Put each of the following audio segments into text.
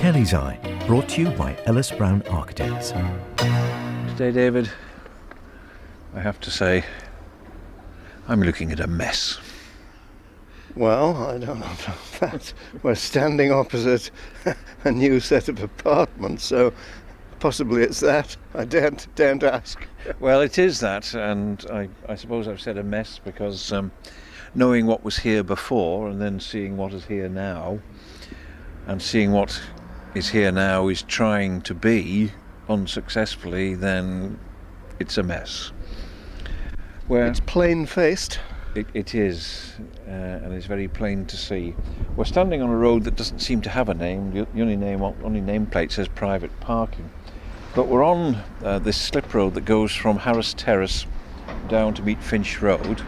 Kelly's Eye, brought to you by Ellis Brown Architects. Today, David, I have to say, I'm looking at a mess. Well, I don't know about that. We're standing opposite a new set of apartments, so possibly it's that. I daren't ask. Well, it is that, and I suppose I've said a mess because knowing what was here before and then seeing what is here now, and seeing what is here now is trying to be unsuccessfully, then it's a mess. It's plain-faced. It is, and it's very plain to see. We're standing on a road that doesn't seem to have a name. The only nameplate says private parking. But we're on this slip road that goes from Mona Terrace down to meet Finch Road,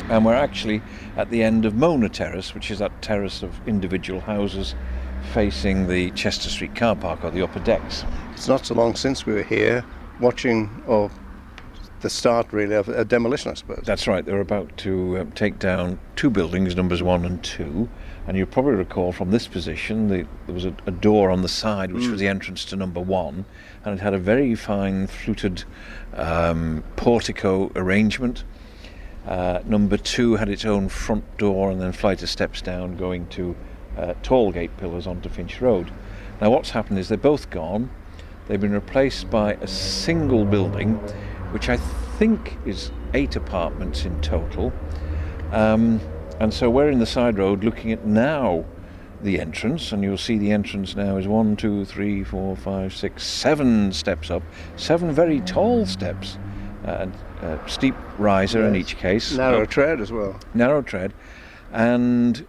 and we're actually at the end of Mona Terrace, which is that terrace of individual houses facing the Chester Street car park, or the upper decks. It's not so long since we were here watching, or the start really, of a demolition, I suppose. That's right. They were about to take down two buildings, numbers 1 and 2, and you'll probably recall from this position there was a door on the side which was the entrance to number 1, and it had a very fine fluted portico arrangement. Number 2 had its own front door and then flight of steps down going to tall gate pillars onto Finch Road. Now what's happened is they're both gone. They've been replaced by a single building, which I think is 8 apartments in total. And so we're in the side road looking at now the entrance, and you'll see the entrance now is 1, 2, 3, 4, 5, 6, 7 steps up, 7 very tall steps, steep riser in each case. Narrow tread as well. Narrow tread, and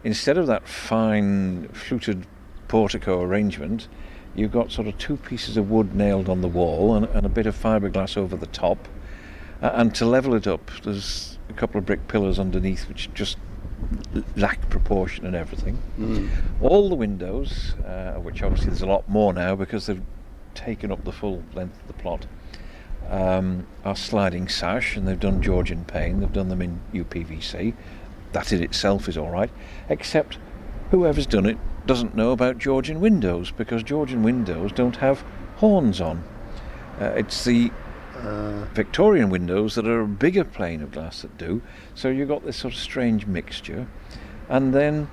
instead of that fine fluted portico arrangement, you've got sort of 2 pieces of wood nailed on the wall and a bit of fiberglass over the top. And to level it up, there's a couple of brick pillars underneath which just lack proportion and everything. All the windows, which obviously there's a lot more now because they've taken up the full length of the plot, are sliding sash, and they've done Georgian pane. They've done them in UPVC. That in itself is all right, except whoever's done it doesn't know about Georgian windows, because Georgian windows don't have horns on. It's the Victorian windows that are a bigger plane of glass that do, so you've got this sort of strange mixture. And then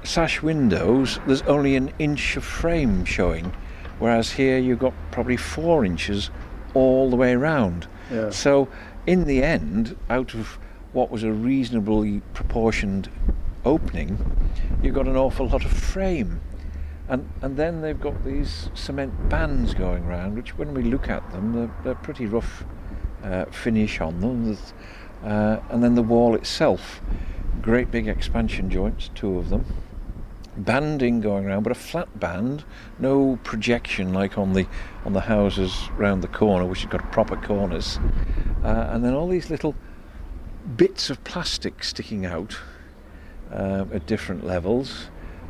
sash windows, there's only an inch of frame showing, whereas here you've got probably 4 inches all the way around. Yeah. So in the end, out of what was a reasonably proportioned opening, you've got an awful lot of frame, and then they've got these cement bands going around, which when we look at them, they're pretty rough finish on them. And then the wall itself, great big expansion joints, 2 of them, banding going around, but a flat band, no projection like on the houses round the corner, which have got proper corners, and then all these little bits of plastic sticking out at different levels.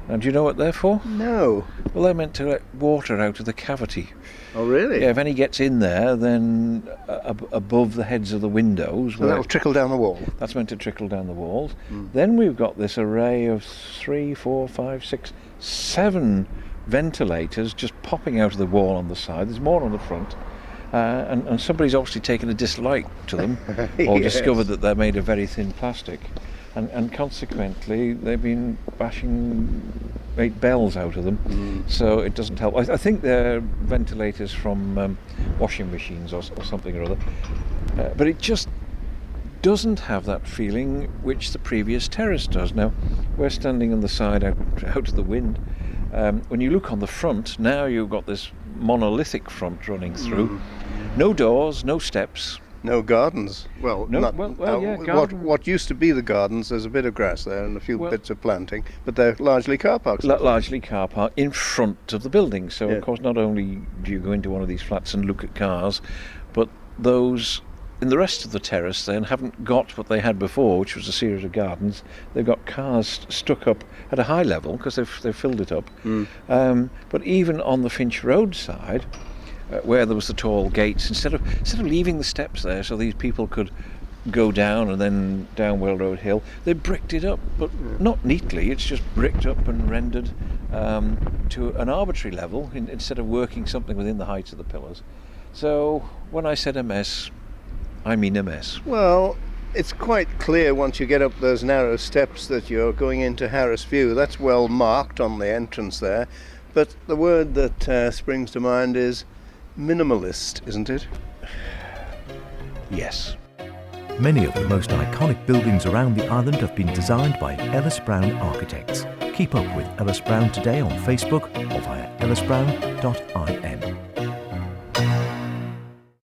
And do you know what they're for? No. Well, they're meant to let water out of the cavity. Oh, really? Yeah, if any gets in there, then above the heads of the windows. So that'll trickle down the wall. That's meant to trickle down the walls. Then we've got this array of 3, 4, 5, 6, 7 ventilators just popping out of the wall on the side. There's more on the front. And somebody's obviously taken a dislike to them, or Yes. discovered that they're made of very thin plastic, and consequently they've been bashing 8 bells out of them, so it doesn't help. I think they're ventilators from washing machines or something or other, but it just doesn't have that feeling which the previous terrace does. Now, we're standing on the side out of the wind. When you look on the front, now you've got this monolithic front running through. No doors, no steps. No gardens. Well, No, not, garden. what used to be the gardens, there's a bit of grass there and a few bits of planting, but they're largely car parks. Largely car park in front of the building. So, Yeah. of course, not only do you go into one of these flats and look at cars, but those in the rest of the terrace then haven't got what they had before, which was a series of gardens. They've got cars stuck up at a high level because they've filled it up. But even on the Finch Road side, where there was the tall gates, instead of leaving the steps there so these people could go down and then down Well Road Hill, they bricked it up, but not neatly. It's just bricked up and rendered, to an arbitrary level instead of working something within the height of the pillars. So when I said a mess, I mean a mess. Well, it's quite clear once you get up those narrow steps that you're going into Harris View. That's well marked on the entrance there. But the word that springs to mind is minimalist, isn't it? Yes. Many of the most iconic buildings around the island have been designed by Ellis Brown Architects. Keep up with Ellis Brown today on Facebook or via ellisbrown.in.